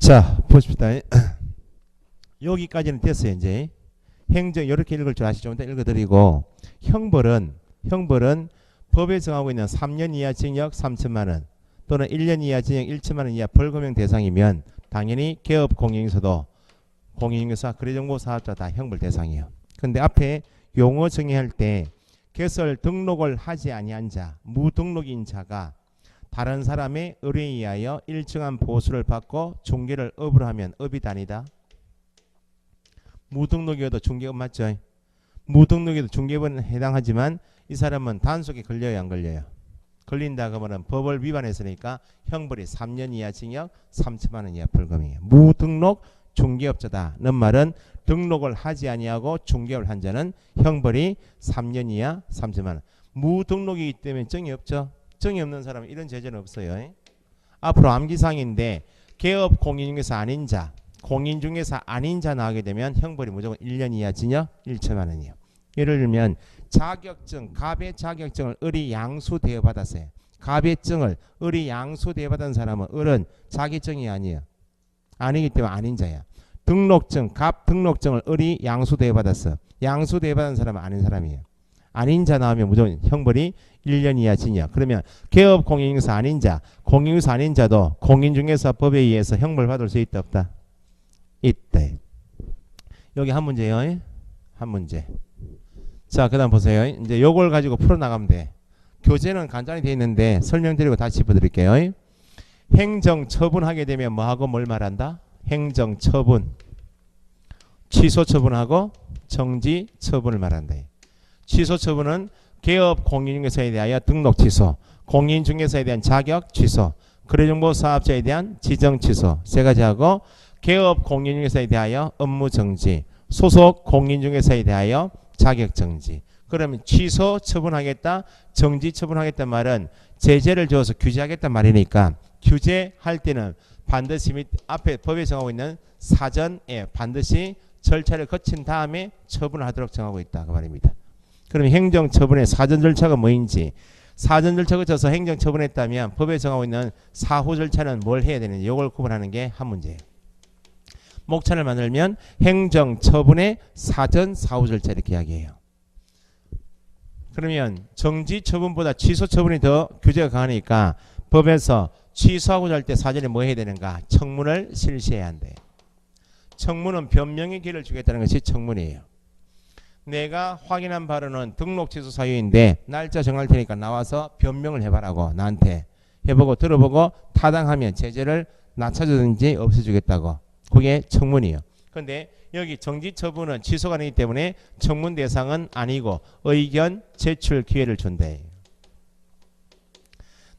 자, 보십시다. 여기까지는 됐어요. 이제 행정 이렇게 읽을 줄 아시죠? 좀 읽어드리고 형벌은 법에 정하고 있는 3년 이하 징역 3천만 원 또는 1년 이하 징역 1천만 원 이하 벌금형 대상이면 당연히 개업 공인인가도 공인인사 거래정보 사업자 다 형벌 대상이에요. 근데 앞에 용어 정의할 때 개설 등록을 하지 아니한 자, 무등록인 자가 다른 사람의 의뢰에 의하여 일정한 보수를 받고 중개를 업으로 하면 업이 다니다. 무등록이어도 중개업 맞죠? 무등록이어도 중개업은 해당하지만 이 사람은 단속에 걸려요, 안 걸려요? 걸린다 그러면 법을 위반했으니까 형벌이 3년 이하 징역 3천만 원 이하 벌금이에요. 무등록 중개업자다는 말은 등록을 하지 아니하고 중개업을 한 자는 형벌이 3년 이하 3천만 원. 무등록이기 때문에 정이 없죠. 정이 없는 사람은 이런 제재는 없어요. 앞으로 암기사항인데 개업 공인중개사 아닌 자, 공인중개사 아닌 자 나오게 되면 형벌이 무조건 1년 이하 징역 1천만 원이에요. 예를 들면 자격증, 갑의 자격증을 을이 양수 대여받았어요. 갑의증을 을이 양수 대여받은 사람은 을은 자기증이 아니에요. 아니기 때문에 아닌 자야. 등록증, 갑 등록증을 을이 양수 대여받았어. 양수 대여받은 사람은 아닌 사람이에요. 아닌 자 나오면 무조건 형벌이 1년 이하 징역. 그러면 개업 공인중개사 아닌 자, 공인중개사 아닌 자도 공인중개사법에 의해서 형벌 받을 수 있다 없다? 있다. 여기 한 문제요. 한 문제. 자, 그 다음 보세요. 이제 요걸 가지고 풀어나가면 돼. 교재는 간단히 되어 있는데 설명드리고 다시 짚어드릴게요. 행정처분하게 되면 뭐하고 뭘 말한다? 행정처분. 취소처분하고 정지처분을 말한다. 취소처분은 개업 공인중개사에 대하여 등록 취소, 공인중개사에 대한 자격 취소, 거래정보사업자에 대한 지정 취소 세 가지 하고 개업 공인중개사에 대하여 업무 정지, 소속 공인중개사에 대하여 자격 정지. 그러면 취소 처분하겠다, 정지 처분하겠다 말은 제재를 줘서 규제하겠단 말이니까 규제할 때는 반드시 앞에 법에 정하고 있는 사전에 반드시 절차를 거친 다음에 처분을 하도록 정하고 있다 그 말입니다. 그럼 행정처분의 사전 절차가 뭐인지, 사전 절차 거쳐서 행정처분했다면 법에 정하고 있는 사후 절차는 뭘 해야 되는지 이걸 구분하는 게 한 문제예요. 목차를 만들면 행정처분의 사전 사후 절차 이렇게 이야기해요. 그러면 정지처분보다 취소처분이 더 규제가 강하니까 법에서 취소하고자 할 때 사전에 뭐 해야 되는가? 청문을 실시해야 한대. 청문은 변명의 기회를 주겠다는 것이 청문이에요. 내가 확인한 바로는 등록 취소 사유인데 날짜 정할 테니까 나와서 변명을 해봐라고 나한테 해보고 들어보고 타당하면 제재를 낮춰주든지 없애주겠다고. 그게 청문이에요. 그런데 여기 정지처분은 취소가 아니기 때문에 청문 대상은 아니고 의견 제출 기회를 준대.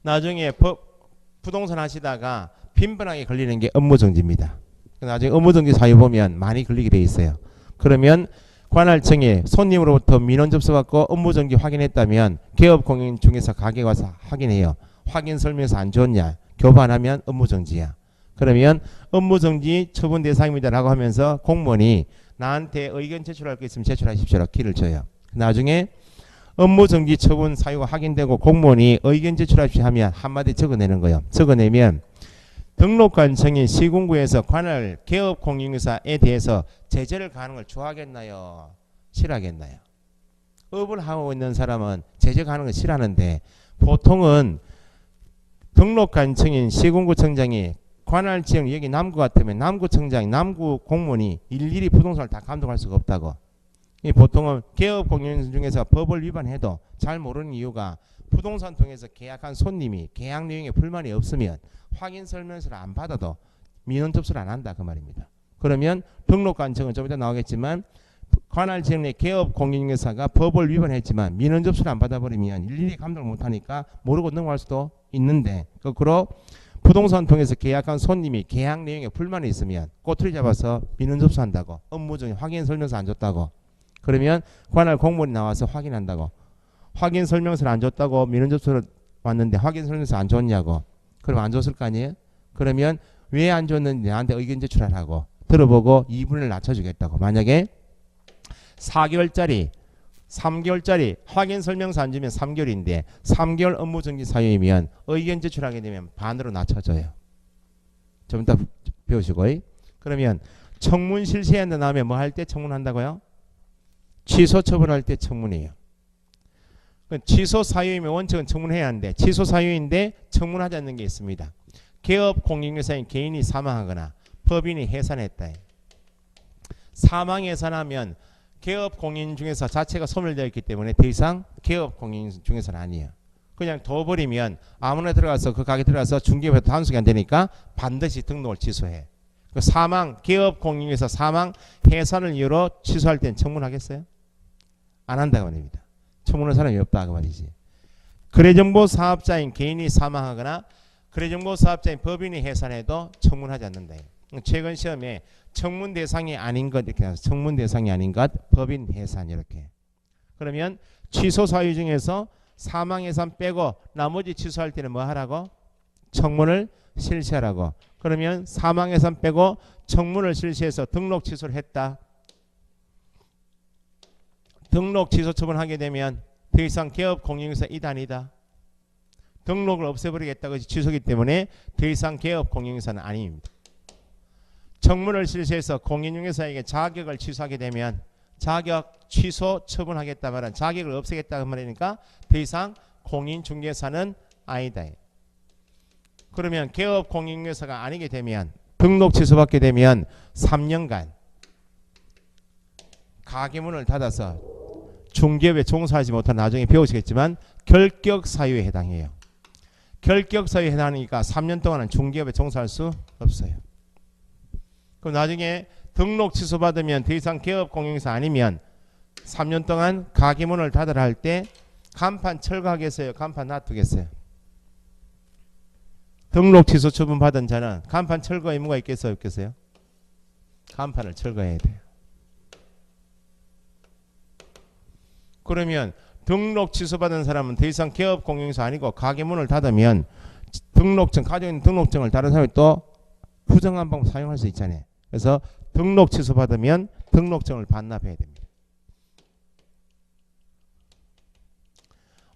나중에 부동산 하시다가 빈번하게 걸리는 게 업무정지입니다. 나중에 업무정지 사유 보면 많이 걸리게 돼 있어요. 그러면 관할청에 손님으로부터 민원 접수받고 업무정지 확인했다면 개업공인중개사 가게 와서 확인해요. 확인 설명서 안 줬냐? 교반하면 업무정지야. 그러면 업무정지 처분 대상입니다 라고 하면서 공무원이 나한테 의견 제출할 거 있으면 제출하십시오 기를 줘요. 나중에 업무정지 처분 사유가 확인되고 공무원이 의견 제출하십시오 하면 한마디 적어내는 거예요. 적어내면 등록관청인 시군구에서 관할 개업공인중개사에 대해서 제재를 가하는 걸 좋아하겠나요? 싫어하겠나요? 업을 하고 있는 사람은 제재 가하는 걸 싫어하는데 보통은 등록관청인 시군구청장이 관할 지역 여기 남구 같으면 남구청장이 남구 공무원이 일일이 부동산을 다 감독할 수가 없다고. 이 보통은 개업공인중개사가 법을 위반해도 잘 모르는 이유가 부동산 통해서 계약한 손님이 계약 내용에 불만이 없으면 확인 설명서를 안 받아도 민원 접수를 안 한다 그 말입니다. 그러면 등록관청은 좀 이따 나오겠지만 관할 지역 내 개업공인중개사가 법을 위반했지만 민원 접수를 안 받아버리면 일일이 감독을 못하니까 모르고 넘어갈 수도 있는데 거꾸로 부동산 통해서 계약한 손님이 계약 내용에 불만이 있으면 꼬투리 잡아서 민원 접수한다고. 업무 중에 확인 설명서 안 줬다고. 그러면 관할 공무원이 나와서 확인한다고. 확인 설명서를 안 줬다고 민원 접수를 왔는데 확인 설명서 안 줬냐고. 그럼 안 줬을 거 아니에요? 그러면 왜 안 줬는지 나한테 의견 제출하라고. 들어보고 2분을 낮춰주겠다고. 만약에 4개월짜리 3개월짜리 확인 설명서 안 주면 3개월인데 3개월 업무정지 사유이면 의견 제출하게 되면 반으로 낮춰져요. 좀 이따 배우시고. 그러면 청문 실시한다 다음에 뭐 할 때 청문한다고요? 취소 처분할 때 청문이에요. 취소 사유이면 원칙은 청문해야 하는데 취소 사유인데 청문하지 않는 게 있습니다. 개업 공익유사인 개인이 사망하거나 법인이 해산했다. 사망 해산하면 개업 공인 중에서 자체가 소멸되어 있기 때문에 더 이상 개업 공인 중에서는 아니에요. 그냥 둬버리면 아무나 들어가서 그 가게 들어가서 중개업에서 단속이 안 되니까 반드시 등록을 취소해. 그 사망 개업 공인에서 사망 해산을 이유로 취소할 땐 청문하겠어요? 안 한다고 합니다. 청문할 사람이 없다 그 말이지. 거래정보 사업자인 개인이 사망하거나 거래정보 사업자인 법인이 해산해도 청문하지 않는다. 최근 시험에 청문 대상이 아닌 것 이렇게 나와서 청문 대상이 아닌 것 법인 해산 이렇게. 그러면 취소 사유 중에서 사망 해산 빼고 나머지 취소할 때는 뭐 하라고? 청문을 실시하라고. 그러면 사망 해산 빼고 청문을 실시해서 등록 취소를 했다. 등록 취소 처분하게 되면 더 이상 개업 공인유사 이단이다. 등록을 없애버리겠다고 취소기 때문에 더 이상 개업 공인유사는 아닙니다. 청문을 실시해서 공인중개사에게 자격을 취소하게 되면 자격 취소 처분하겠다 말은 자격을 없애겠다 말이니까 더 이상 공인중개사는 아니다. 그러면 개업 공인중개사가 아니게 되면 등록 취소받게 되면 3년간 가게문을 닫아서 중개업에 종사하지 못한 나중에 배우시겠지만 결격 사유에 해당해요. 결격 사유에 해당하니까 3년 동안은 중개업에 종사할 수 없어요. 그럼 나중에 등록 취소받으면 더 이상 개업 공인중개사 아니면 3년 동안 가게문을 닫으라 할 때 간판 철거하겠어요? 간판 놔두겠어요? 등록 취소 처분 받은 자는 간판 철거 의무가 있겠어요? 없겠어요? 간판을 철거해야 돼요. 그러면 등록 취소받은 사람은 더 이상 개업 공인중개사 아니고 가게문을 닫으면 등록증 가지고 있는 등록증을 다른 사람이 또 부정한 방법 사용할 수 있잖아요. 그래서 등록 취소받으면 등록증을 반납해야 됩니다.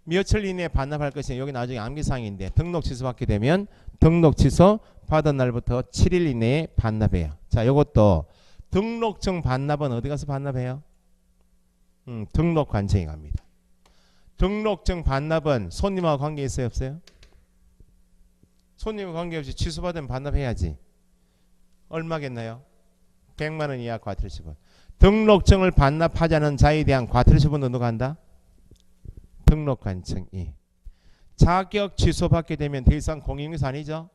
며칠 이내에 반납할 것이 여기 나중에 암기사항인데 등록 취소받게 되면 등록 취소 받은 날부터 7일 이내에 반납해요. 자, 이것도 등록증 반납은 어디 가서 반납해요? 등록관청에 갑니다. 등록증 반납은 손님하고 관계 있어요? 없어요? 손님과 관계없이 취소받으면 반납해야지. 얼마겠나요? 100만 원 이하 과태료 처분. 등록증을 반납하자는 자에 대한 과태료 처분은 누가 한다? 등록관청이. 자격 취소받게 되면 더 이상 공인중개사 아니죠?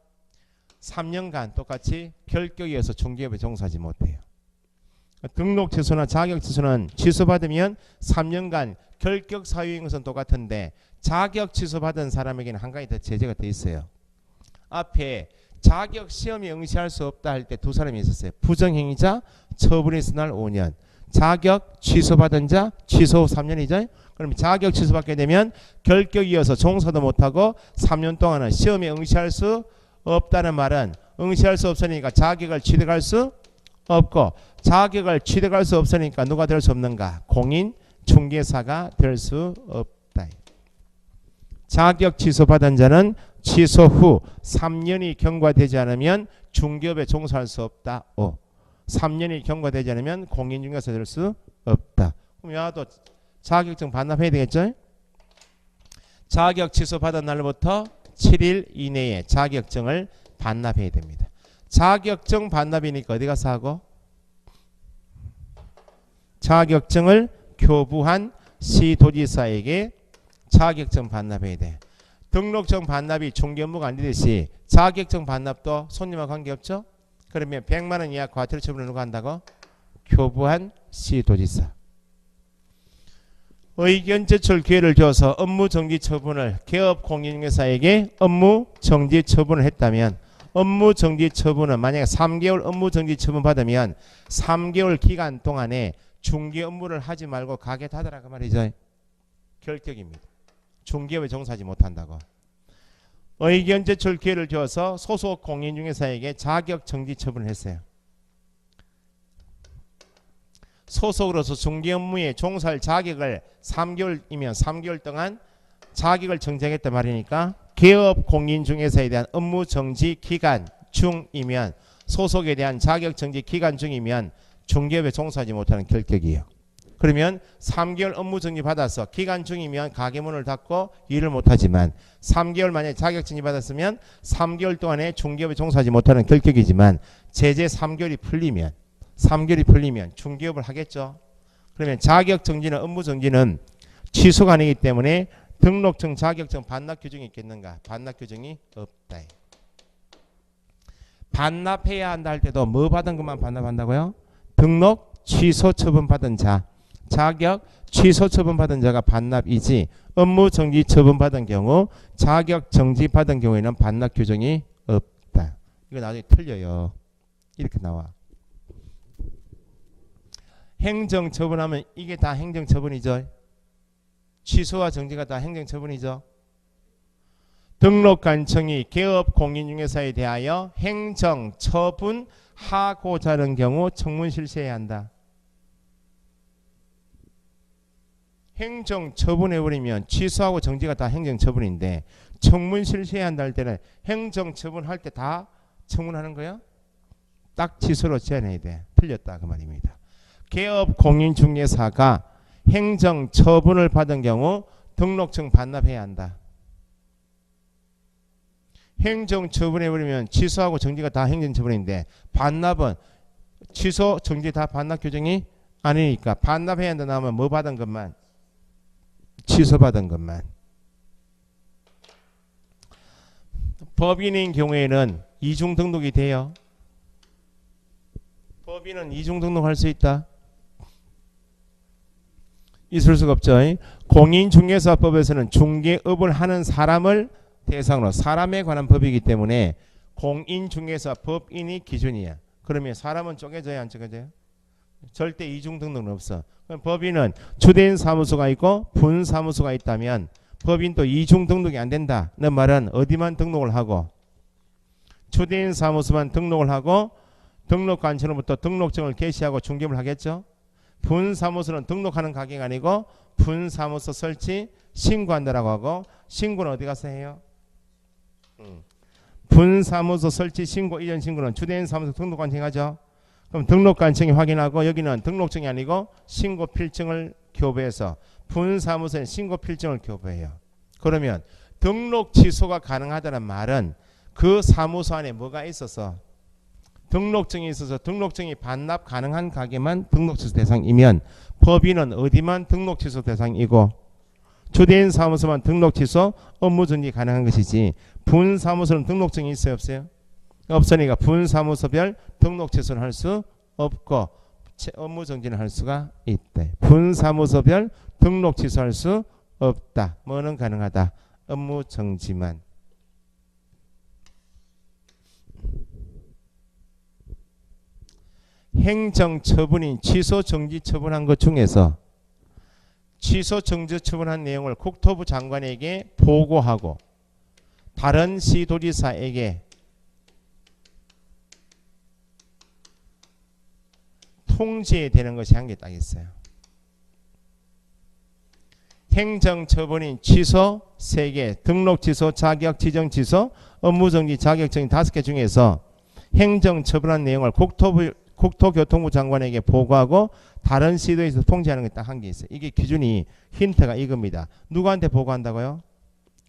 3년간 똑같이 결격이어서 중개업에 종사하지 못해요. 등록 취소나 자격 취소는 취소받으면 3년간 결격 사유인 것은 똑같은데 자격 취소받은 사람에게는 한 가지 더 제재가 돼 있어요. 앞에 자격 시험에 응시할 수 없다 할 때 두 사람이 있었어요. 부정행위자 처분이 있을 날 5년. 자격 취소받은 자 취소 후 3년이죠. 그럼 자격 취소받게 되면 결격이어서 종사도 못하고 3년 동안은 시험에 응시할 수 없다는 말은 응시할 수 없으니까 자격을 취득할 수 없고 자격을 취득할 수 없으니까 누가 될 수 없는가? 공인 중개사가 될 수 없다. 자격 취소받은 자는 취소 후 3년이 경과되지 않으면 중개업에 종사할 수 없다. 5. 3년이 경과되지 않으면 공인중개사 될 수 없다. 그럼 야도 자격증 반납해야 되겠죠? 자격 취소받은 날부터 7일 이내에 자격증을 반납해야 됩니다. 자격증 반납이니까 어디 가서 하고? 자격증을 교부한 시도지사에게 자격증 반납해야 돼. 등록증 반납이 중개업무가 아니듯이 자격증 반납도 손님과 관계없죠? 그러면 100만 원 이하 과태료 처분을 누가 한다고? 교부한 시도지사. 의견 제출 기회를 줘서 업무 정지 처분을 개업 공인중개사에게 업무 정지 처분을 했다면 업무 정지 처분은 만약에 3개월 업무 정지 처분 받으면 3개월 기간 동안에 중개 업무를 하지 말고 가게 닫으라 그 말이죠. 결격입니다. 중개업에 종사하지 못한다고. 의견 제출 기회를 줘서 소속 공인중개사에게 자격 정지 처분을 했어요. 소속으로서 중개 업무에 종사할 자격을 3개월이면 3개월 동안 자격을 정지하겠단 말이니까 개업 공인중개사에 대한 업무 정지 기간 중이면 소속에 대한 자격정지 기간 중이면 중개업에 종사하지 못하는 결격이에요. 그러면 3개월 업무정지 받아서 기간 중이면 가게문을 닫고 일을 못하지만 3개월 만에 자격정지 받았으면 3개월 동안에 중개업에 종사하지 못하는 결격이지만 제재 3개월이 풀리면 중개업을 하겠죠. 그러면 자격정지나 업무정지는 취소가 아니기 때문에 등록증, 자격증 반납 규정이 있겠는가? 반납 규정이 없다. 반납해야 한다 할 때도 뭐 받은 것만 반납한다고요? 등록, 취소, 처분 받은 자, 자격, 취소, 처분 받은 자가 반납이지 업무 정지 처분 받은 경우 자격 정지 받은 경우에는 반납 규정이 없다. 이거 나중에 틀려요. 이렇게 나와. 행정 처분하면 이게 다 행정 처분이죠. 취소와 정지가 다 행정 처분이죠. 등록관청이 개업 공인중개사에 대하여 행정 처분하고자 하는 경우 청문 실시해야 한다. 행정 처분해버리면 취소하고 정지가 다 행정 처분인데 청문 실시해야 한다 할 때는 행정 처분할 때 다 청문하는 거야? 딱 취소로 제한해야 돼. 틀렸다 그 말입니다. 개업 공인중개사가 행정 처분을 받은 경우 등록증 반납해야 한다. 행정 처분해버리면 취소하고 정지가 다 행정 처분인데 반납은 취소, 정지 다 반납 규정이 아니니까 반납해야 한다 나오면 뭐 받은 것만? 취소받은 것만. 법인인 경우에는 이중 등록이 돼요. 법인은 이중 등록할 수 있다. 있을 수가 없죠. 공인중개사법에서는 중개업을 하는 사람을 대상으로 사람에 관한 법이기 때문에 공인중개사 법인이 기준이야. 그러면 사람은 쪼개져야 안 쪼개져요? 절대 이중 등록은 없어. 그럼 법인은 주된 사무소가 있고 분사무소가 있다면 법인도 이중 등록이 안 된다는 말은 어디만 등록을 하고 주된 사무소만 등록을 하고 등록관청으로부터 등록증을 개시하고 중개업을 하겠죠. 분사무소는 등록하는 가게가 아니고 분사무소 설치 신고한다라고 하고 신고는 어디 가서 해요? 분사무소 설치 신고 이전 신고는 주된 사무소 등록관청이 하죠. 그럼 등록관청이 확인하고 여기는 등록증이 아니고 신고 필증을 교부해서 분사무소에 신고 필증을 교부해요. 그러면 등록 취소가 가능하다는 말은 그 사무소 안에 뭐가 있어서 등록증이 있어서 등록증이 반납 가능한 가게만 등록 취소 대상이면 법인은 어디만 등록 취소 대상이고 주된 사무소만 등록 취소 업무 정지 가능한 것이지 분사무소는 등록증이 있어요 없어요? 없으니까 분사무소별 등록 취소를 할 수 없고 업무 정지는 할 수가 있다. 분사무소별 등록 취소할 수 없다. 뭐는 가능하다. 업무 정지만. 행정처분인 취소 정지 처분한 것 중에서 취소 정지 처분한 내용을 국토부 장관에게 보고하고 다른 시도지사에게 통지되는 것이 한 개 딱 있어요. 행정처분인 취소 3개, 등록 취소, 자격 지정 취소, 업무 정지, 자격정지 5개 중에서 행정처분한 내용을 국토교통부 장관에게 보고하고 다른 시도에서 통지하는 게 딱 한 개 있어요. 이게 기준이 힌트가 이겁니다. 누구한테 보고한다고요?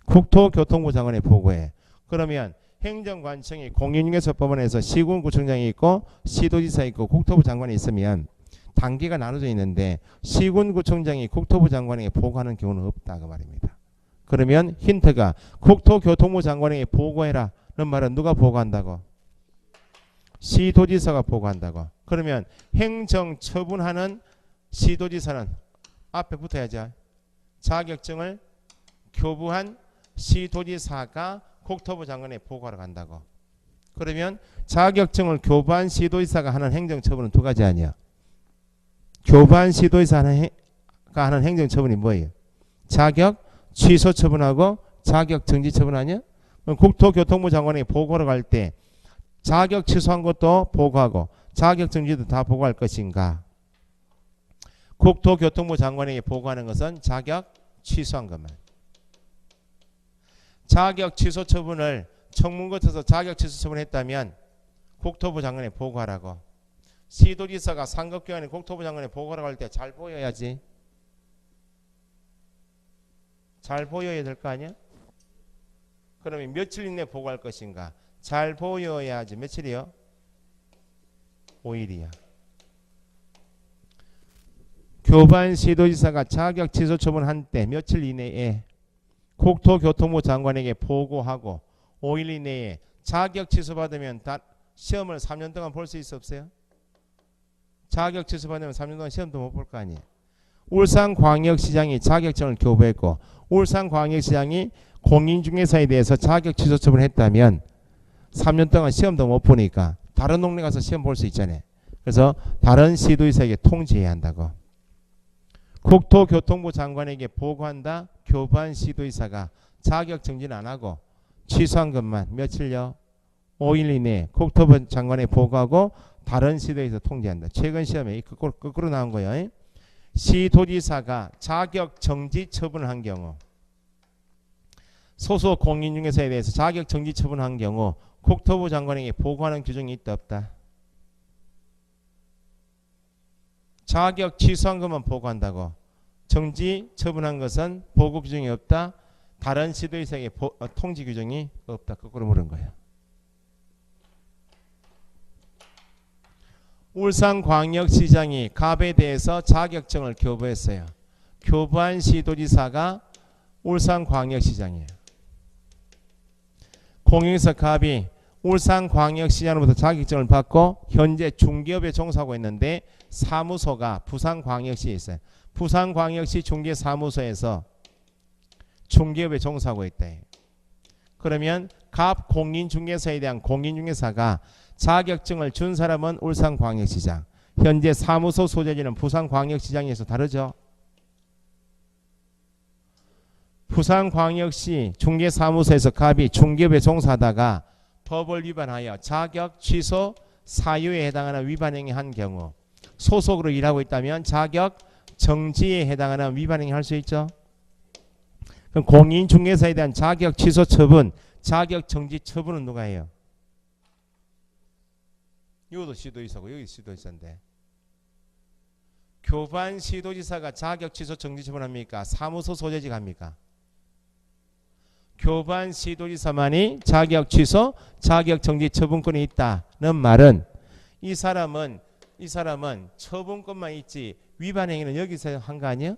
국토교통부 장관에 보고해. 그러면 행정관청이 공인중개사법원에서 시군구청장이 있고 시도지사 있고 국토부 장관이 있으면 단계가 나눠져 있는데 시군구청장이 국토부 장관에게 보고하는 경우는 없다 그 말입니다. 그러면 힌트가 국토교통부 장관에게 보고해라 는 말은 누가 보고한다고? 시도지사가 보고한다고. 그러면 행정처분하는 시도지사는 앞에 붙어야죠. 자격증을 교부한 시도지사가 국토부 장관에 보고하러 간다고. 그러면 자격증을 교부한 시도지사가 하는 행정처분은 두 가지 아니야. 교부한 시도지사가 하는 행정처분이 뭐예요? 자격 취소 처분하고 자격 정지 처분 아니야? 그럼 국토교통부 장관에게 보고하러 갈 때 자격 취소한 것도 보고하고 자격 정지도 다 보고할 것인가? 국토교통부 장관에게 보고하는 것은 자격 취소한 것만. 자격 취소 처분을 청문 거쳐서 자격 취소 처분했다면 국토부 장관에 보고하라고. 시도지사가 상급기관에 국토부 장관에 보고하라고 할 때 잘 보여야지. 잘 보여야 될 거 아니야? 그러면 며칠 이내에 보고할 것인가? 잘 보여야지. 며칠이요? 5일이야. 교반 시도지사가 자격 취소 처분한 때 며칠 이내에 국토교통부 장관에게 보고하고 5일 이내에 자격 취소받으면 시험을 3년 동안 볼 수 있어 없어요? 자격 취소받으면 3년 동안 시험도 못 볼 거 아니에요. 울산광역시장이 자격증을 교부했고 울산광역시장이 공인중개사에 대해서 자격 취소 처분을 했다면 3년 동안 시험도 못 보니까 다른 동네 가서 시험 볼 수 있잖아요. 그래서 다른 시도지사에게 통지해야 한다고. 국토교통부 장관에게 보고한다. 교부한 시도지사가 자격 정지는 안 하고 취소한 것만 며칠요? 5일 이내에 국토부 장관에 보고하고 다른 시도에서 통지한다. 최근 시험에 거꾸로 나온 거예요. 시도지사가 자격 정지 처분을 한 경우 소속 공인중개사에 대해서 자격 정지 처분한 경우 국토부 장관에게 보고하는 규정이 있다 없다? 자격 취소한 것만 보고한다고. 정지 처분한 것은 보고 규정이 없다. 다른 시도지사에게 통지 규정이 없다. 거꾸로 물은 거예요. 울산광역시장이 갑에 대해서 자격증을 교부했어요. 교부한 시도지사가 울산광역시장이에요. 공영에서 갑이 울산광역시장으로부터 자격증을 받고 현재 중개업에 종사하고 있는데 사무소가 부산광역시에 있어요. 부산광역시 중개사무소에서 중개업에 종사하고 있다. 그러면 갑 공인중개사에 대한 공인중개사가 자격증을 준 사람은 울산광역시장, 현재 사무소 소재지는 부산광역시장에서 다르죠. 부산광역시 중개사무소에서 갑이 중개업에 종사하다가 법을 위반하여 자격 취소 사유에 해당하는 위반행위 한 경우 소속으로 일하고 있다면 자격 정지에 해당하는 위반행위 할 수 있죠. 그럼 공인중개사에 대한 자격 취소 처분, 자격 정지 처분은 누가 해요? 이것도 시도지사고 여기 시도지사인데 교반 시도지사가 자격 취소 정지 처분합니까? 사무소 소재지 갑니까? 교반 시도지사만이 자격 취소, 자격 정지 처분권이 있다는 말은 이 사람은 처분권만 있지 위반 행위는 여기서 한 거 아니에요?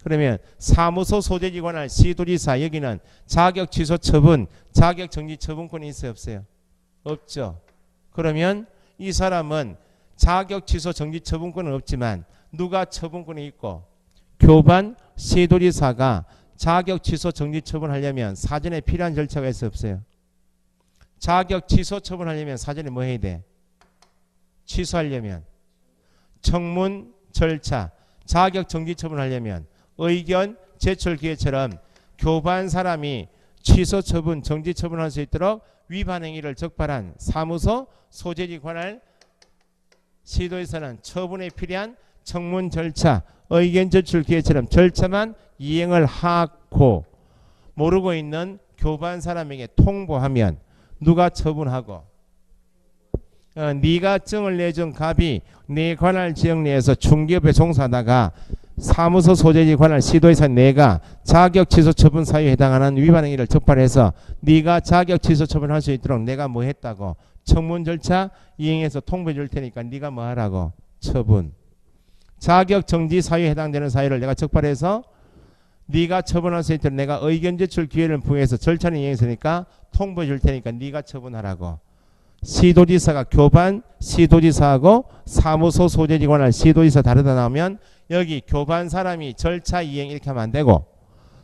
그러면 사무소 소재지 관할 시도지사 여기는 자격 취소 처분, 자격 정지 처분권이 있어요 없어요? 없죠. 그러면 이 사람은 자격 취소 정지 처분권은 없지만 누가 처분권이 있고 교반 시도지사가 자격 취소 정지 처분하려면 사전에 필요한 절차가 있어 없어요? 자격 취소 처분하려면 사전에 뭐 해야 돼? 취소하려면 청문 절차, 자격 정지 처분하려면 의견 제출 기회처럼 교반 사람이 취소 처분, 정지 처분할 수 있도록 위반 행위를 적발한 사무소 소재지 관할 시도에서는 처분에 필요한 청문 절차, 의견 제출 기회처럼 절차만 이행을 하고 모르고 있는 교반 사람에게 통보하면 누가 처분하고 네가 증을 내준 갑이 네 관할 지역 내에서 중개업에 종사하다가 사무소 소재지 관할 시도에서 내가 자격 취소 처분 사유에 해당하는 위반 행위를 적발해서 네가 자격 취소 처분할 수 있도록 내가 뭐 했다고 청문 절차 이행해서 통보해 줄 테니까 네가 뭐 하라고 처분. 자격 정지 사유에 해당되는 사유를 내가 적발해서 네가 처분할 수 있도록 내가 의견 제출 기회를 부여해서 절차는 이행했으니까 통보해 줄 테니까 네가 처분하라고. 시도지사가 교반 시도지사하고 사무소 소재지 관할 시도지사 다르다 나오면 여기 교반 사람이 절차 이행 이렇게 하면 안 되고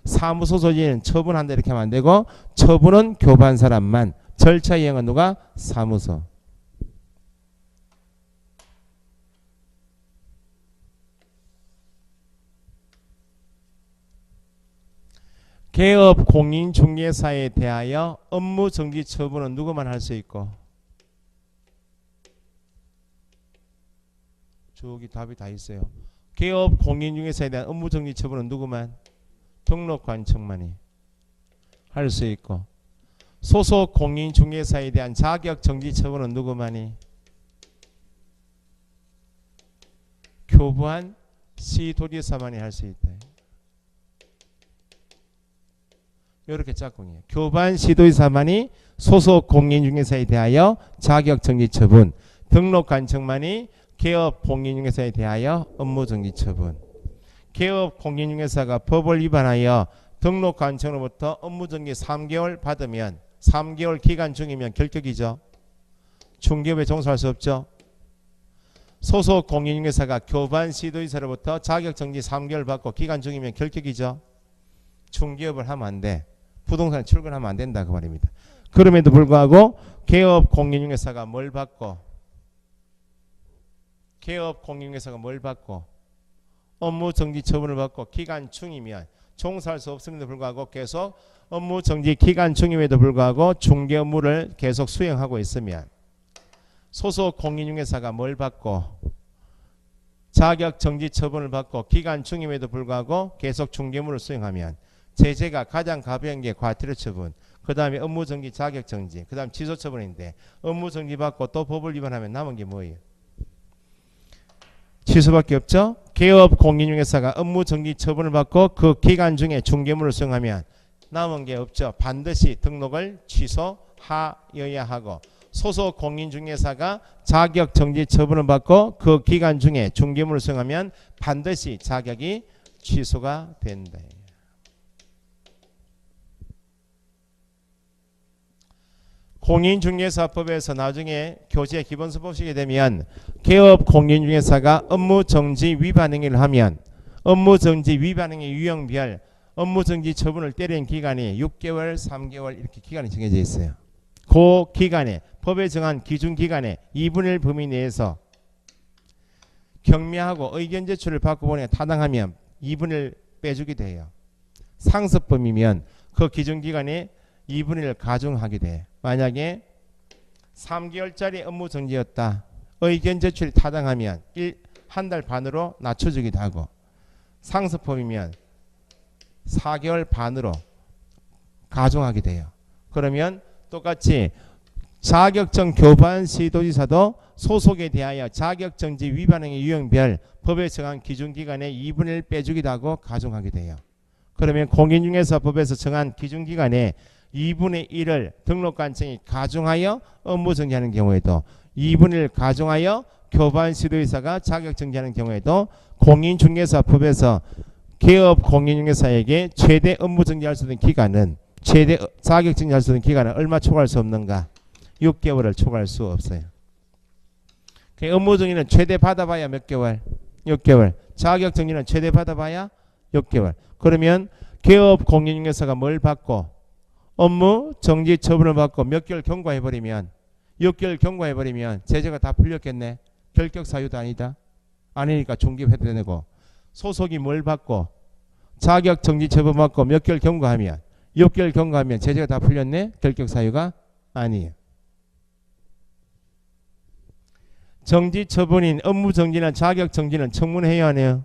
사무소 소재는 처분한다 이렇게 하면 안 되고 처분은 교반 사람만, 절차 이행은 누가? 사무소. 개업 공인중개사에 대하여 업무 정지 처분은 누구만 할 수 있고 저기 답이 다 있어요. 개업 공인중개사에 대한 업무 정지 처분은 누구만? 등록관청만이 할 수 있고 소속 공인중개사에 대한 자격정지 처분은 누구만이? 교부한 시도지사만이 할 수 있다. 이렇게 짝꿍이에요. 교부한 시도지사만이 소속 공인중개사에 대하여 자격정지 처분, 등록관청만이 개업 공인중개사에 대하여 업무정지 처분. 개업 공인중개사가 법을 위반하여 등록관청으로부터 업무정지 3개월 받으면 3개월 기간 중이면 결격이죠. 중개업에 종사할 수 없죠. 소속 공인중개사가 교부한 시도지사로부터 자격정지 3개월 받고 기간 중이면 결격이죠. 중개업을 하면 안 돼. 부동산에 출근하면 안 된다 그 말입니다. 그럼에도 불구하고 개업 공인중개사가 뭘 받고? 개업 공인중개사가 뭘 받고? 업무정지 처분을 받고 기간 중이면 종사할 수 없음에도 불구하고 계속 업무정지 기간 중임에도 불구하고 중개 업무를 계속 수행하고 있으면 소속 공인중개사가 뭘 받고 자격정지 처분을 받고 기간 중임에도 불구하고 계속 중개 업무를 수행하면 제재가 가장 가벼운 게 과태료 처분, 그 다음에 업무정지 자격정지, 그 다음 취소처분인데 업무정지 받고 또 법을 위반하면 남은 게 뭐예요? 취소밖에 없죠. 개업 공인중개사가 업무정지 처분을 받고 그 기간 중에 중개물을 수행하면 남은 게 없죠. 반드시 등록을 취소하여야 하고 소속 공인중개사가 자격정지 처분을 받고 그 기간 중에 중개물을 수행하면 반드시 자격이 취소가 된다. 공인중개사법에서 나중에 교재 기본서 보시게 되면 개업 공인중개사가 업무정지 위반 행위를 하면 업무정지 위반 행위 유형별 업무정지 처분을 때리는 기간이 6개월, 3개월 이렇게 기간이 정해져 있어요. 그 기간에 법에 정한 기준기간에 2분의 1 범위 내에서 경미하고 의견 제출을 받고 보내 타당하면 2분의 1 빼주게 돼요. 상습범이면 그 기준기간에 2분의 1 가중하게 돼. 만약에 3개월짜리 업무정지였다. 의견 제출이 타당하면 한 달 반으로 낮춰주기도 하고 상습범이면 4개월 반으로 가중하게 돼요. 그러면 똑같이 자격정 교부한 시도지사도 소속에 대하여 자격정지 위반행위 유형별 법에 정한 기준기간에 2분의 1 빼주기도 하고 가중하게 돼요. 그러면 공인중개사법에서 정한 기준기간에 2분의 1을 등록관청이 가중하여 업무정지하는 경우에도 2분의 1 가중하여 교부한 시도지사가 자격정지하는 경우에도 공인중개사법에서 개업 공인중개사에게 최대 업무정지할 수 있는 기간은 최대 자격정지할 수 있는 기간은 얼마 초과할 수 없는가? 6개월을 초과할 수 없어요. 업무정지는 최대 받아봐야 몇 개월? 6개월. 자격정지는 최대 받아봐야 6개월. 그러면 개업 공인중개사가 뭘 받고 업무정지 처분을 받고 몇 개월 경과해버리면 6개월 경과해버리면 제재가 다 풀렸겠네. 결격 사유도 아니다. 아니니까 중개해도 되고 소속이 뭘 받고 자격정지 처분 받고 몇 개월 경과하면 6개월 경과하면 제재가 다 풀렸네. 결격 사유가 아니에요. 정지 처분인 업무정지나 자격정지는 청문해야 하네요.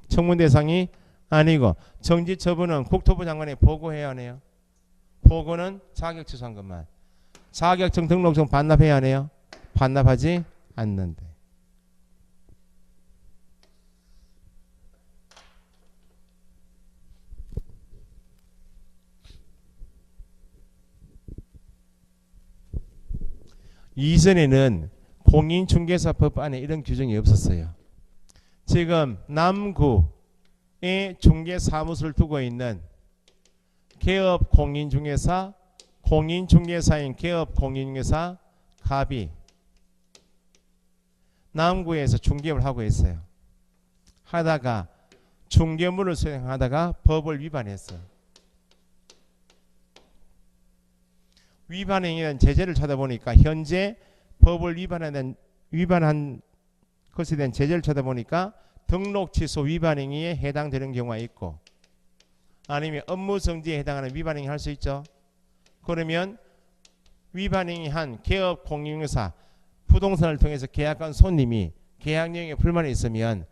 청문 대상이 아니고 정지 처분은 국토부 장관에 보고해야 하네요. 보고는 자격 취소한 것만. 자격증 등록증 반납해야 하네요. 반납하지 않는데. 이전에는 공인중개사법 안에 이런 규정이 없었어요. 지금 남구에 중개사무소를 두고 있는 개업 공인중개사, 공인중개사인 개업 공인중개사 갑이 남구에서 중개업을 하고 있어요. 하다가 중개업무를 수행하다가 법을 위반했어요. 위반행위는 제재를 찾아보니까 현재 법을 위반한 것에 대한 제재를 찾아보니까 등록 취소 위반행위에 해당되는 경우가 있고 아니면 업무정지에 해당하는 위반행위 할 수 있죠. 그러면 위반행위 한 개업 공인중개사 부동산을 통해서 계약한 손님이 계약 내용에 불만이 있으면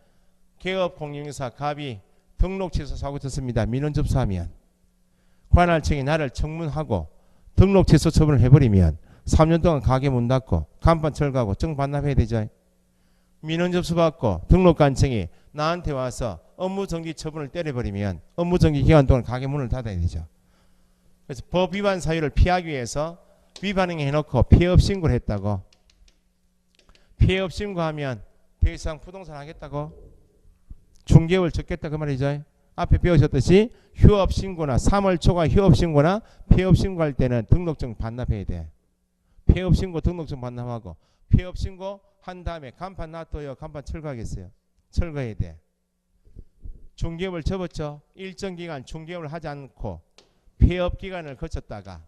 개업 공인중개사 갑이 등록 취소 사고 쳤습니다. 민원 접수하면 관할청이 나를 청문하고 등록 취소 처분을 해버리면 3년 동안 가게 문 닫고 간판 철거하고 정 반납해야 되죠. 민원 접수 받고 등록관청이 나한테 와서 업무정지 처분을 때려버리면 업무정지 기간 동안 가게 문을 닫아야 되죠. 그래서 법 위반 사유를 피하기 위해서 위반 행위 해놓고 폐업 신고를 했다고. 폐업 신고하면 더 이상 부동산 하겠다고? 중개업을 접겠다 그 말이죠. 앞에 배우셨듯이 휴업 신고나 3월 초과 휴업 신고나 폐업 신고할 때는 등록증 반납해야 돼. 폐업 신고 등록증 반납하고 폐업 신고 한 다음에 간판 놔둬요. 간판 철거하겠어요. 철거해야 돼. 중개업을 접었죠. 일정 기간 중개업을 하지 않고 폐업 기간을 거쳤다가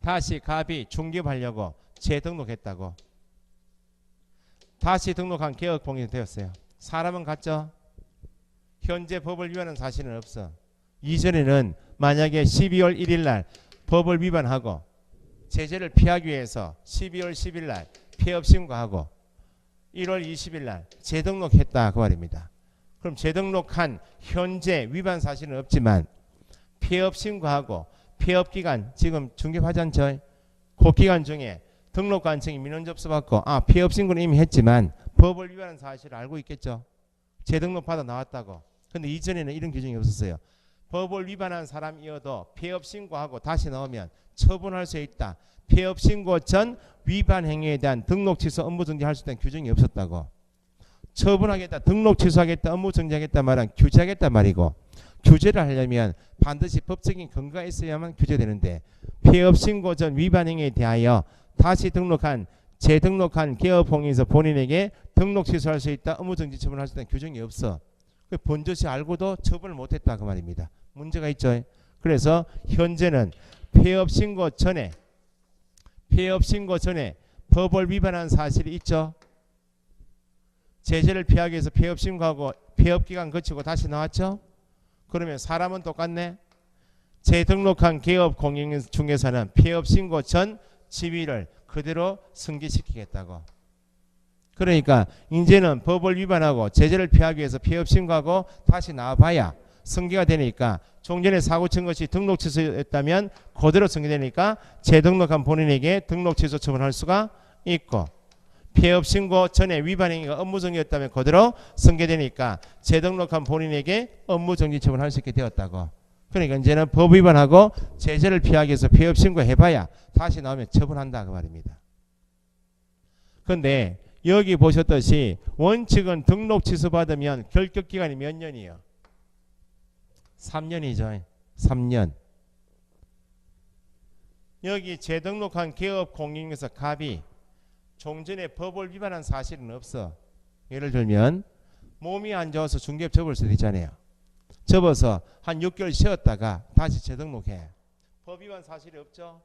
다시 갑이 중개업하려고 재등록했다고. 다시 등록한 개업공인이 되었어요. 사람은 같죠? 현재 법을 위반한 사실은 없어. 이전에는 만약에 12월 1일 날 법을 위반하고 제재를 피하기 위해서 12월 10일 날 폐업 신고하고 1월 20일 날 재등록했다 그 말입니다. 그럼 재등록한 현재 위반 사실은 없지만 폐업 신고하고 폐업 기간 지금 중개하지 않죠? 그 기간 중에 등록관청이 민원 접수 받고 폐업 신고는 이미 했지만 법을 위반한 사실을 알고 있겠죠. 재등록 받아 나왔다고. 근데 이전에는 이런 규정이 없었어요. 법을 위반한 사람이어도 폐업 신고하고 다시 나오면 처분할 수 있다. 폐업 신고 전 위반 행위에 대한 등록 취소 업무 정지할 수 있다는 규정이 없었다고. 처분하겠다, 등록 취소하겠다, 업무 정지하겠다 말은 규제하겠다 말이고, 규제를 하려면 반드시 법적인 근거가 있어야만 규제되는데 폐업 신고 전 위반 행위에 대하여 다시 등록한 재등록한 개업공인에서 본인에게 등록 취소할 수 있다, 업무 정지 처분할 수 있다는 규정이 없어. 번젓이 알고도 처분을 못했다 그 말입니다. 문제가 있죠. 그래서 현재는 폐업 신고 전에 법을 위반한 사실이 있죠. 제재를 피하기 위해서 폐업 신고하고 폐업 기간 거치고 다시 나왔죠. 그러면 사람은 똑같네. 재등록한 개업공인 중개사는 폐업 신고 전 지위를 그대로 승계시키겠다고. 그러니까 이제는 법을 위반하고 제재를 피하기 위해서 폐업 신고하고 다시 나와봐야 승계가 되니까 종전에 사고 친 것이 등록 취소였다면 그대로 승계되니까 재등록한 본인에게 등록 취소 처분할 수가 있고, 폐업 신고 전에 위반 행위가 업무정지였다면 그대로 승계되니까 재등록한 본인에게 업무정지 처분할 수 있게 되었다고. 그러니까 이제는 법 위반하고 제재를 피하기 위해서 폐업 신고해봐야 다시 나오면 처분한다 그 말입니다. 그런데 여기 보셨듯이 원칙은 등록 취소 받으면 결격 기간이 몇 년이요? 3년이죠. 3년. 여기 재등록한 개업공인에서 갑이 종전에 법을 위반한 사실은 없어. 예를 들면 몸이 안 좋아서 중개업 접을 수도 있잖아요. 접어서 한 6개월 쉬었다가 다시 재등록해. 법 위반 사실이 없죠.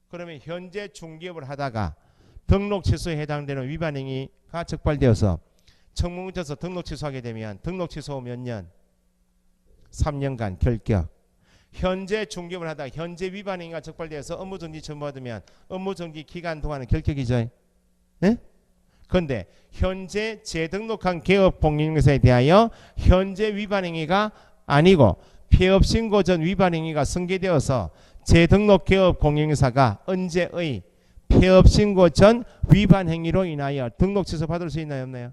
그러면 현재 중개업을 하다가 등록 취소에 해당되는 위반 행위가 적발되어서 청문 거쳐서 등록 취소하게 되면 등록 취소 몇 년? 3년간 결격. 현재 중개업을 하다가 현재 위반 행위가 적발되어서 업무정지 처분받으면 업무정지 기간 동안은 결격이죠. 네? 그런데 현재 재등록한 개업공인회사에 대하여 현재 위반 행위가 아니고 폐업 신고 전 위반 행위가 승계되어서 재등록 개업공인회사가 언제의 폐업 신고 전 위반 행위로 인하여 등록 취소 받을 수 있나요, 없나요?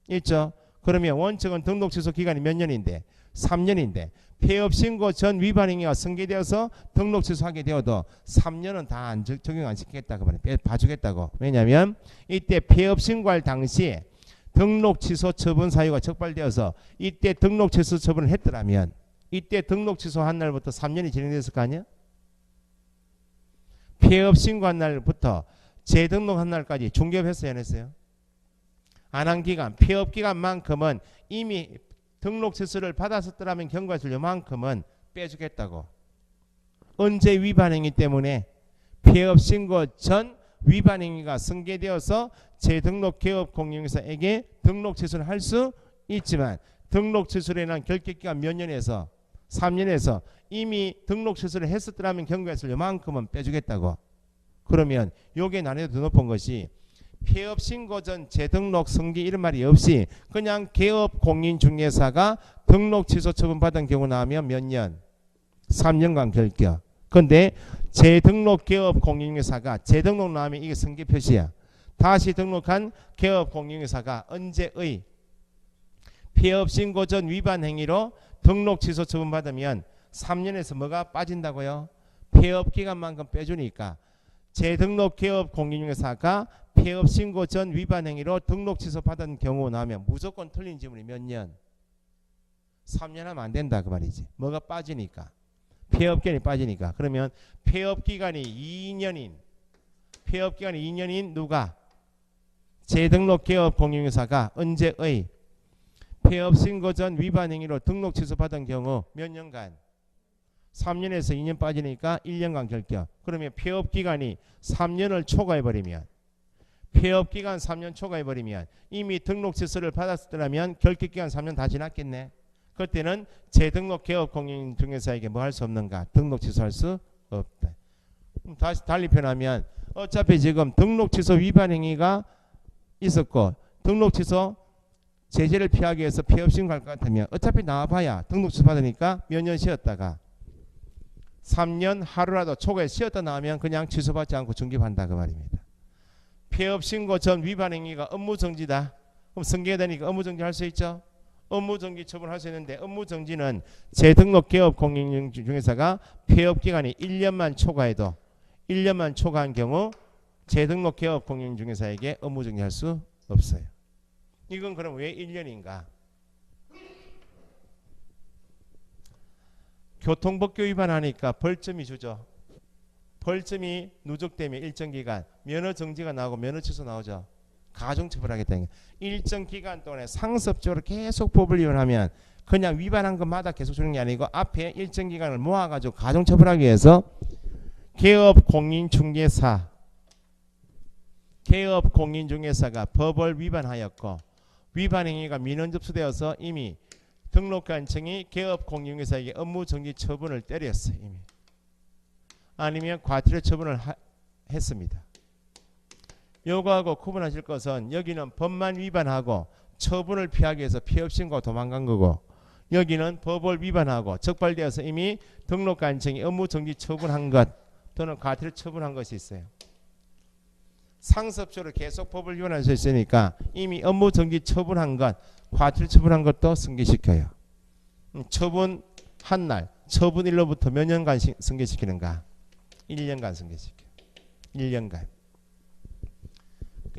있죠. 그러면 원칙은 등록 취소 기간이 몇 년인데? 3년인데 폐업 신고 전 위반 행위가 승계되어서 등록 취소하게 되어도 3년은 다 적용 안 시키겠다 그 말이에요. 봐주겠다고. 왜냐하면 이때 폐업 신고할 당시에 등록 취소 처분 사유가 적발되어서 이때 등록 취소 처분을 했더라면 이때 등록 취소한 날부터 3년이 진행됐을 거 아니야? 폐업 신고한 날부터 재등록한 날까지 중개업했어요, 안 했어요? 안 한 기간, 폐업 기간만큼은 이미 등록 취소를 받았었더라면 경과실 요만큼은 빼주겠다고. 언제 위반 행위 때문에 폐업 신고 전 위반 행위가 승계되어서 재등록 개업공인회사에게 등록 취소를 할 수 있지만 등록 취소에 대한 결격기간 몇 년에서 3년에서 이미 등록 취소를 했었더라면 경과실 요만큼은 빼주겠다고. 그러면 요게 난이도 더 높은 것이 폐업 신고 전 재등록 승계 이런 말이 없이 그냥 개업공인중개사가 등록 취소 처분 받은 경우 나오면 몇 년? 3년간 결격. 근데 재등록 개업 공인중개사가 재등록 나오면 이게 승계 표시야. 다시 등록한 개업 공인중개사가 언제의 폐업 신고 전 위반 행위로 등록 취소 처분받으면 3년에서 뭐가 빠진다고요? 폐업 기간만큼 빼주니까 재등록 개업 공인중개사가 폐업 신고 전 위반 행위로 등록 취소 받은 경우 나오면 무조건 틀린 지문이 몇 년? 3년 하면 안 된다 그 말이지. 뭐가 빠지니까. 폐업 기간이 빠지니까. 그러면 폐업 기간이 2년인 누가? 재등록 개업 공인중개사가 언제의 폐업 신고 전 위반 행위로 등록 취소 받은 경우 몇 년간? 3년에서 2년 빠지니까 1년간 결격. 그러면 폐업 기간이 3년을 초과해버리면 폐업 기간 3년 초과해버리면 이미 등록 취소를 받았더라면 결격 기간 3년 다 지났겠네. 그때는 재등록 개업 공인중개사에게 뭐 할 수 없는가? 등록 취소할 수 없다. 다시 달리 표현하면 어차피 지금 등록 취소 위반 행위가 있었고 등록 취소 제재를 피하기 위해서 폐업 신고할 것 같으면 어차피 나와봐야 등록 취소 받으니까 몇 년 쉬었다가 3년 하루라도 초과에 쉬었다 나오면 그냥 취소받지 않고 중개한다 그 말입니다. 폐업 신고 전 위반 행위가 업무정지다. 그럼 승계되니까 업무정지 할 수 있죠. 업무정지 처분할 수 있는데 업무정지는 재등록 개업 공인중개사가 폐업 기간이 1년만 초과해도 1년만 초과한 경우 재등록 개업 공인중개사에게 업무정지 할 수 없어요. 이건 그럼 왜 1년인가? 교통법규 위반하니까 벌점이 주죠. 벌점이 누적되면 일정 기간 면허 정지가 나오고 면허 취소 나오죠. 가중처벌하겠다는 게 일정 기간 동안에 상습적으로 계속 법을 위반하면 그냥 위반한 것마다 계속 주는 게 아니고 앞에 일정 기간을 모아가지고 가중처벌하기 위해서 개업 공인중개사가 법을 위반하였고 위반 행위가 민원 접수되어서 이미 등록관청이 개업 공인중개사에게 업무정지 처분을 때렸어요. 이미. 아니면 과태료 처분을 했습니다. 요거하고 구분하실 것은 여기는 법만 위반하고 처분을 피하기 위해서 피업신고 도망간 거고 여기는 법을 위반하고 적발되어서 이미 등록관청이 업무정지 처분한 것 또는 과태료 처분한 것이 있어요. 상습적으로 계속 법을 위반할 수 있으니까 이미 업무정지 처분한 것 과태료 처분한 것도 승계시켜요. 처분한 날 처분일로부터 몇 년간 승계시키는가? 1년간 승계시켜요. 1년간.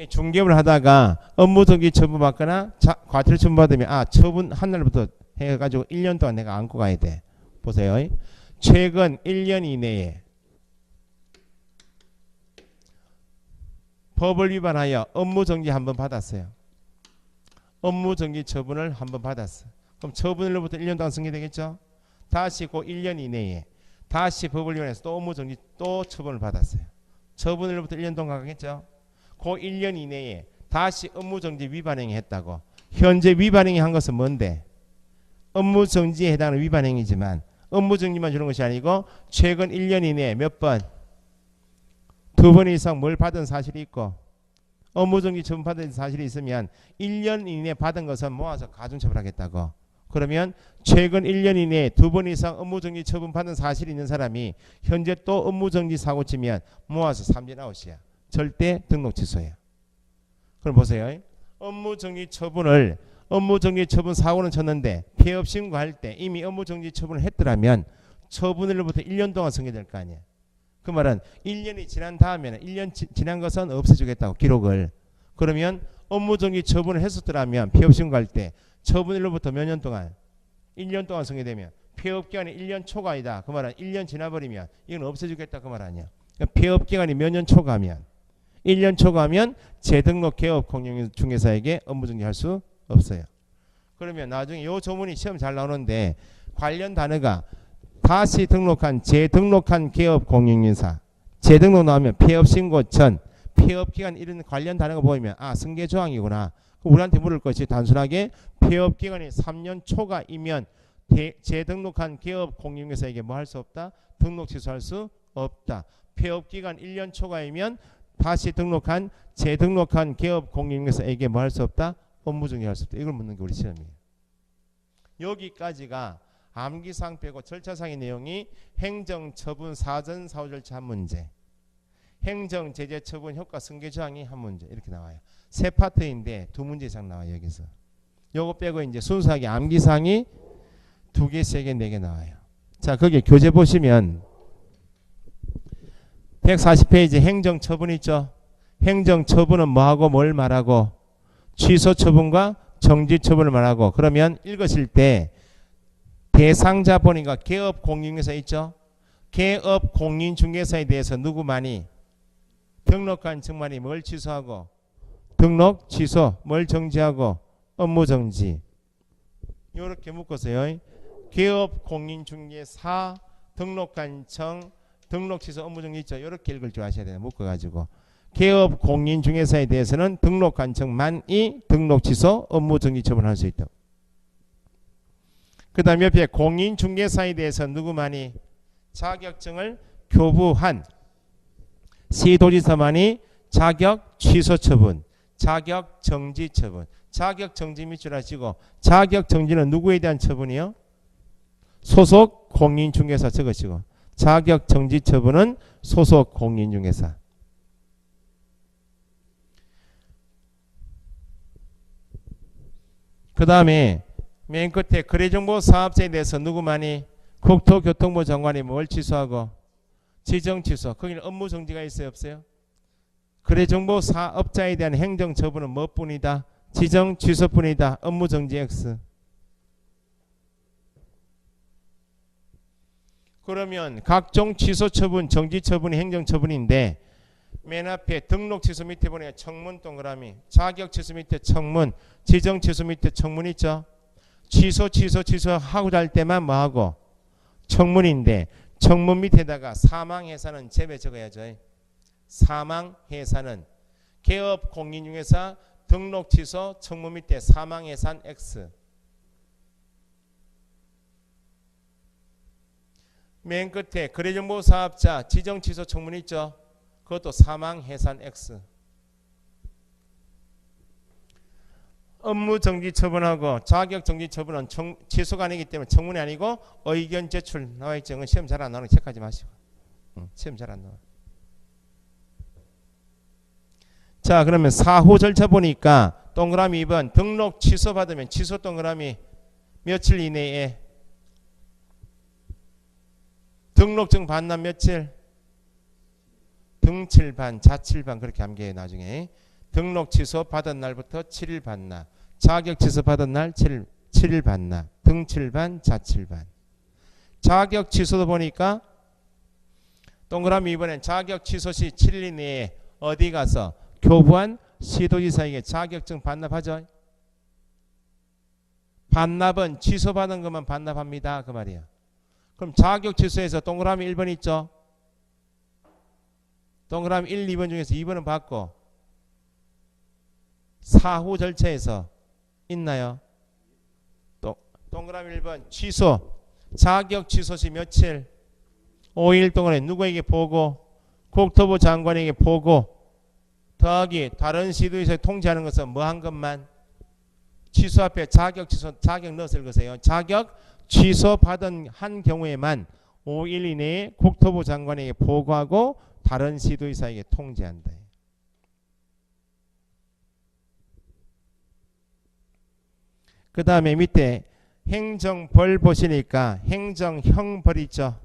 중개업을 하다가 업무정지 처분받거나 과태료 처분받으면 처분한 날부터 해가지고 1년 동안 내가 안고 가야 돼. 보세요. 최근 1년 이내에 법을 위반하여 업무정지 한번 받았어요. 업무정지 처분을 한번 받았어. 그럼 처분일로부터 1년 동안 승계되겠죠? 다시 그 1년 이내에 다시 법을 위반해서 또 업무정지 또 처분을 받았어요. 처분일로부터 1년 동안 가겠죠? 그 1년 이내에 다시 업무정지 위반행위 했다고. 현재 위반행위 한 것은 뭔데? 업무정지에 해당하는 위반행위지만 업무정지만 주는 것이 아니고 최근 1년 이내에 몇 번? 2번 이상 뭘 받은 사실이 있고 업무정지 처분 받은 사실이 있으면 1년 이내에 받은 것은 모아서 가중처벌하겠다고. 그러면 최근 1년 이내에 2번 이상 업무정지 처분 받은 사실이 있는 사람이 현재 또 업무정지 사고 치면 모아서 3년 아웃이야. 절대 등록 취소예요. 그럼 보세요. 업무정지 처분 사고는 쳤는데 폐업 신고할 때 이미 업무정지 처분을 했더라면 처분일로부터 1년 동안 승계될 거 아니에요. 그 말은 1년이 지난 다음에는 1년 지난 것은 없애주겠다고 기록을. 그러면 업무정지 처분을 했었더라면 폐업 신고할 때 처분일로부터 몇 년 동안? 1년 동안 승계되면 폐업기간이 1년 초과이다. 그 말은 1년 지나버리면 이건 없애주겠다 그 말 아니야. 그러니까 폐업기간이 몇 년 초과하면 1년 초과하면 재등록 개업 공인중개사에게 업무정지 할 수 없어요. 그러면 나중에 이 조문이 시험 잘 나오는데 관련 단어가 다시 등록한 재등록한 개업 공인중개사 재등록 나오면 폐업 신고 전 폐업 기간 이런 관련 단어가 보이면 승계 조항이구나. 우리한테 물을 것이 단순하게 폐업 기간이 3년 초과이면 재등록한 개업 공인중개사에게 뭐 할 수 없다? 등록 취소할 수 없다. 폐업 기간 1년 초과이면 다시 등록한 재등록한 개업 공인중개사에게 뭐 할 수 없다? 업무정지 할 수 없다. 이걸 묻는 게 우리 시험이에요. 여기까지가 암기사항 빼고 절차상의 내용이 행정처분 사전 사후 절차 한 문제, 행정제재 처분 효과 승계조항이 한 문제 이렇게 나와요. 세 파트인데 두 문제 이상 나와요. 여기서 요거 빼고 이제 순수하게 암기사항이 2개, 3개, 4개 나와요. 자, 거기 교재 보시면 140페이지 행정처분 있죠. 행정처분은 뭐하고 뭘 말하고 취소처분과 정지처분을 말하고, 그러면 읽으실 때 대상자 보니까 개업공인중개사 있죠. 개업공인중개사에 대해서 누구만이 등록한 측만이 뭘 취소하고 등록 취소 뭘 정지하고 업무 정지 이렇게 묶었어요. 개업공인중개사 등록한 청 등록 취소 업무 정지 있죠. 이렇게 읽을 줄 아셔야 돼요. 묶어가지고 개업공인중개사에 대해서는 등록한 청만이 등록 취소 업무 정지 처분할 수 있다. 그 다음 옆에 공인중개사에 대해서 누구만이 자격증을 교부한 시도지사만이 자격 취소 처분, 자격 정지 처분. 자격 정지 밑줄 하시고, 자격 정지는 누구에 대한 처분이요? 소속 공인중개사 적으시고, 자격 정지 처분은 소속 공인중개사. 그 다음에 맨 끝에 거래정보 사업자에 대해서 누구만이 국토교통부 장관이 뭘 취소하고 지정 취소. 거기는 업무 정지가 있어요, 없어요? 거래정보 사업자에 대한 행정처분은 뭐뿐이다? 지정 취소뿐이다. 업무 정지 X. 그러면 각종 취소 처분, 정지 처분이 행정 처분인데 맨 앞에 등록 취소 밑에 보니까 청문 동그라미, 자격 취소 밑에 청문, 지정 취소 밑에 청문 있죠. 취소하고자 할 때만 뭐하고 청문인데, 청문 밑에다가 사망해사는 제외 적어야죠. 사망해사는 개업공인중개사 등록 취소 청문 밑에 사망해산 X. 맨 끝에 거래정보사업자 지정 취소 청문 있죠. 그것도 사망해산 X. 업무 정지 처분하고 자격 정지 처분은 취소가 아니기 때문에 청문이 아니고 의견 제출 나와 있죠. 시험 잘 안 나오는 거 체크하지 마시고. 시험 잘 안 나와. 자, 그러면 사후 절차 보니까 동그라미 2번 등록 취소 받으면 취소 동그라미 며칠 이내에 등록증 반납 며칠? 등칠반, 자칠반 그렇게 암기해요. 나중에 등록 취소 받은 날부터 7일 반납, 자격 취소 받은 날 7일 반납, 등칠반, 자칠반. 자격 취소도 보니까 동그라미 이번엔 자격 취소 시 7일 이내에 어디 가서 교부한 시도지사에게 자격증 반납하죠. 반납은 취소받은 것만 반납합니다. 그 말이야. 그럼 자격 취소에서 동그라미 1번 있죠. 동그라미 1, 2번 중에서 2번은 받고 사후 절차에서 있나요? 동그라미 1번 취소. 자격 취소 시 며칠? 5일 동안에 누구에게 보고? 국토부 장관에게 보고 더하기 다른 시도에서 통지하는 것은 뭐 한 것만? 취소 앞에 자격 취소 자격 넣어서 읽으세요. 자격 취소 받은 한 경우에만 5일 이내에 국토부 장관에게 보고하고 다른 시도의사에게 통지한다. 그 다음에 밑에 행정벌 보시니까 행정형벌 있죠.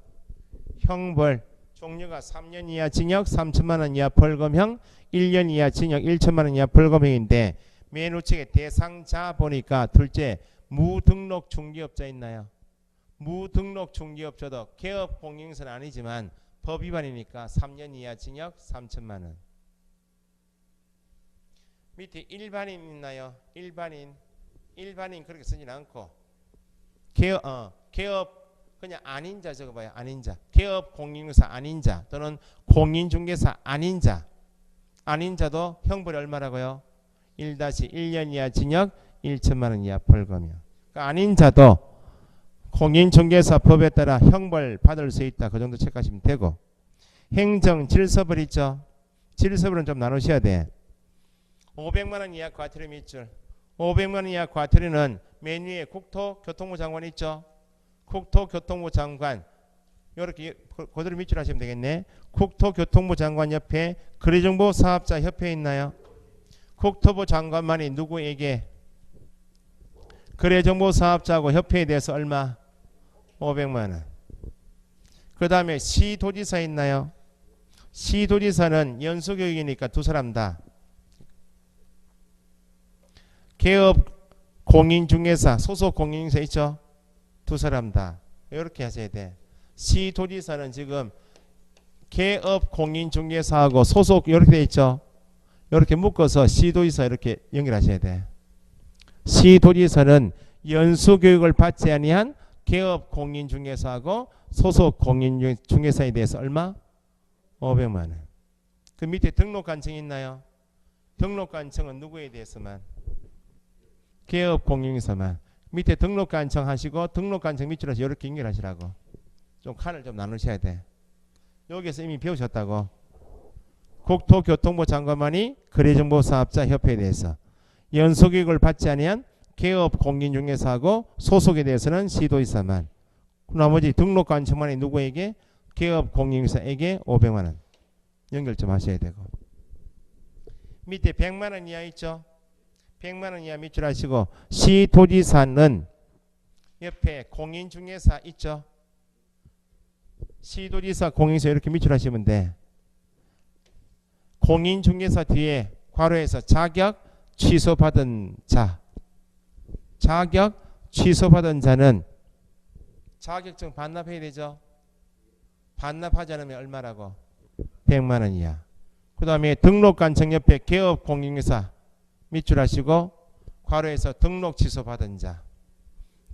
형벌 종류가 3년 이하 징역 3천만 원 이하 벌금형, 1년 이하 징역 1천만 원 이하 벌금형인데 맨 우측에 대상자 보니까 둘째 무등록 중개업자 있나요? 무등록 중개업자도 개업공인중개사는 아니지만 법 위반이니까 3년 이하 징역 3천만 원. 밑에 일반인 있나요? 일반인 그렇게 쓰진 않고 개업 그냥 아닌자 적어봐요. 아닌자. 개업공인중개사 아닌자 또는 공인중개사 아닌자도 형벌이 얼마라고요? 1-1년 이하 징역 1천만 원 이하 벌금이요. 그러니까 아닌자도 공인중개사 법에 따라 형벌 받을 수 있다. 그 정도 체크하시면 되고, 행정질서벌 있죠. 질서벌은 좀 나누셔야 돼. 500만 원 이하 과태료 밑줄. 500만 원 이하 과태료는 맨 위에 국토교통부 장관 있죠. 국토교통부 장관 이렇게 그대로 밑줄 하시면 되겠네. 국토교통부 장관 옆에 거래정보 사업자 협회 있나요? 국토부 장관만이 누구에게 거래정보 사업자하고 협회에 대해서 얼마? 500만 원. 그 다음에 시도지사 있나요? 시도지사는 연수교육이니까 두 사람 다. 개업 공인중개사 소속 공인중개사 있죠? 두 사람 다. 이렇게 하셔야 돼. 시도지사는 지금 개업 공인중개사하고 소속 이렇게 돼 있죠? 이렇게 묶어서 시도지사 이렇게 연결하셔야 돼. 시도지사는 연수교육을 받지 아니한 개업 공인중개사하고 소속 공인중개사에 대해서 얼마? 500만 원. 그 밑에 등록관청이 있나요? 등록관청은 누구에 대해서만? 개업 공인중개사만. 밑에 등록관청 하시고 등록관청 밑으로 이렇게 연결하시라고. 좀 칸을 좀 나누셔야 돼. 여기서 이미 배우셨다고. 국토교통부 장관만이 거래정보사업자 협회에 대해서 연수교육을 받지 아니한 개업 공인중개사하고 소속에 대해서는 시도지사만. 나머지 등록관청만이 누구에게? 개업 공인중개사에게 500만 원. 연결 좀 하셔야 되고. 밑에 100만 원 이하 있죠? 100만 원 이하 밑줄 하시고 시도지사는 옆에 공인중개사 있죠? 시도지사 공인중개사 이렇게 밑줄 하시면 돼. 공인중개사 뒤에 괄호에서 자격 취소받은 자. 자격 취소받은 자는 자격증 반납해야 되죠? 반납하지 않으면 얼마라고? 100만 원 이하. 그 다음에 등록관청 옆에 개업 공인중개사 밑줄 하시고 괄호에서 등록 취소받은 자.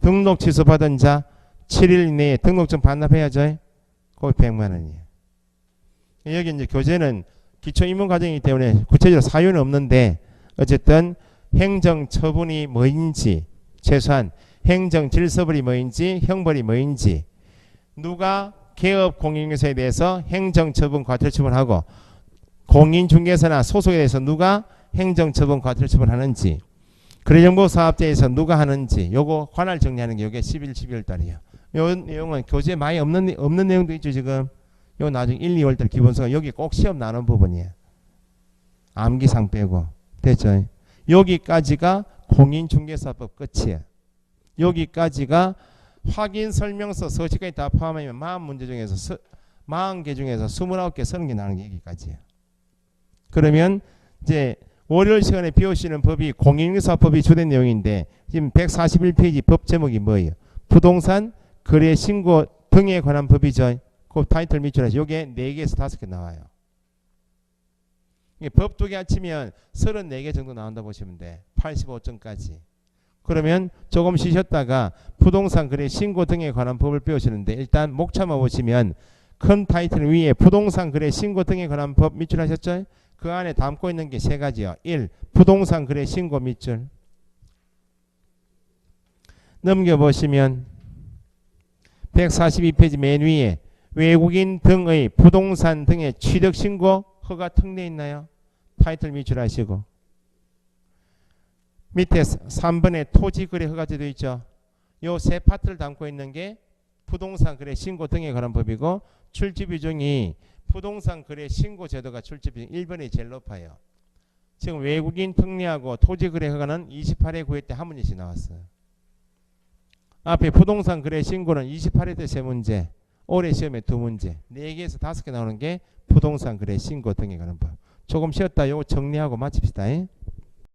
등록 취소받은 자 7일 이내에 등록증 반납해야죠. 거기 100만 원이에요. 여기 이제 교재는 기초입문과정이기 때문에 구체적으로 사유는 없는데 어쨌든 행정처분이 뭐인지 최소한 행정질서벌이 뭐인지 형벌이 뭐인지 누가 개업 공인중개사에 대해서 행정처분 과태료처분하고 공인중개사나 소속에 대해서 누가 행정처분 과태료처분하는지 거래정보사업자에서 누가 하는지 요거 관할 정리하는 게 요게 11, 12월 달이에요. 요 내용은 교재에 많이 없는 내용도 있죠. 지금 요 나중에 1, 2월 달 기본서가 여기 꼭 시험 나오는 부분이에요. 암기상 빼고 됐죠. 여기까지가 공인중개사법 끝이에요. 여기까지가 확인설명서 서식까지 다 포함하면 40문제 중에서 40개 중에서 29개 30개 나오는 게 여기까지예요. 그러면 이제 월요일 시간에 배우시는 법이 공인중개사법이 주된 내용인데 지금 141페이지 법 제목이 뭐예요? 부동산 거래 신고 등에 관한 법이죠. 그 타이틀 밑줄 하시고 요게 4개에서 5개 나와요. 법 2개 합치면 34개 정도 나온다 보시면 돼. 85점까지. 그러면 조금 쉬셨다가 부동산 거래 신고 등에 관한 법을 배우시는데 일단 목 참아 보시면 큰 타이틀 위에 부동산 거래 신고 등에 관한 법 밑줄 하셨죠? 그 안에 담고 있는 게 3가지요. 1. 부동산 거래 신고 밑줄. 넘겨보시면 142페이지 맨 위에 외국인 등의 부동산 등의 취득 신고 허가 특례 있나요? 타이틀 밑줄 하시고 밑에 3번에 토지 거래 허가제도 있죠. 요 세 파트를 담고 있는 게 부동산 거래 신고 등에 관한 법이고 출제 비중이 부동산 거래 신고 제도가 출제 비중 1번이 제일 높아요. 지금 외국인 특례하고 토지 거래 허가는 28회 9회 때 한 문제씩 나왔어요. 앞에 부동산 거래 신고는 28회 때 3문제, 올해 시험에 2문제, 4개에서 5개 나오는 게 부동산 거래 신고 등에 관한 법. 조금 쉬었다 요거 정리하고 마칩시다.